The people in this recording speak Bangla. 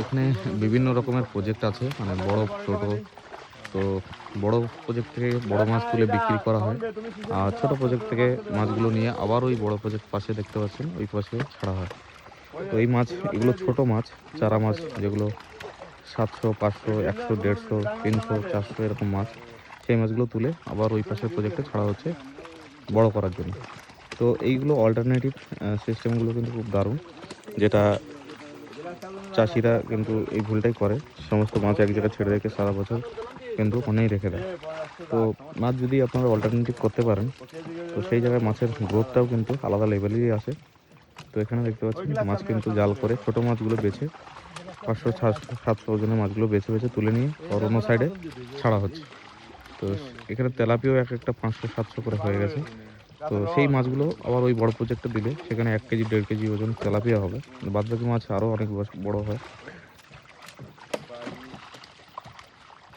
এখানে বিভিন্ন রকমের প্রজেক্ট আছে, মানে বড় ছোট। তো বড় প্রজেক্ট থেকে বড় মাছ তুলে বিক্রি করা হয়, আর ছোট প্রজেক্ট থেকে মাছগুলো নিয়ে আবার ওই বড় প্রজেক্ট পাশে দেখতে পাচ্ছেন ওই পাশে ছাড়া হয়। তো এই মাছ, এগুলো ছোট মাছ, চারা মাছ, যেগুলো 700, 500, 100, 150, 300, 400 এরকম মাছ, সেই মাছগুলো তুলে আবার ওই পাশের প্রজেক্টে ছাড়া হচ্ছে বড় করার জন্য। তো এইগুলো অল্টারনেটিভ সিস্টেমগুলো কিন্তু খুব দারুণ, যেটা চাষিরা কিন্তু এই ভুলটাই করে, সমস্ত মাছ এক জায়গায় ছেড়ে রেখে সারা বছর কিন্তু ওখানেই রেখে দেয়। তো মাছ যদি আপনারা অল্টারনেটিভ করতে পারেন, তো সেই জায়গায় মাছের গ্রোথটাও কিন্তু আলাদা লেভেলেরই আসে। তো এখানে দেখতে পাচ্ছেন মাছ কিন্তু জাল করে ছোট মাছগুলো বেছে 500, 600, 700 ওজনের মাছগুলো বেছে বেছে তুলে নিয়ে আর অন্য সাইডে ছাড়া হচ্ছে। তো এখানে তেলাপিয়াও এক একটা 500, 700 করে হয়ে গেছে। তো সেই মাছগুলো আবার ওই বড় প্রজেক্টে দিলে সেখানে 1 কেজি 1.5 কেজি ওজন তেলাপিয়া হবে, বাদ বাকি মাছ আরও অনেক বড় হয়।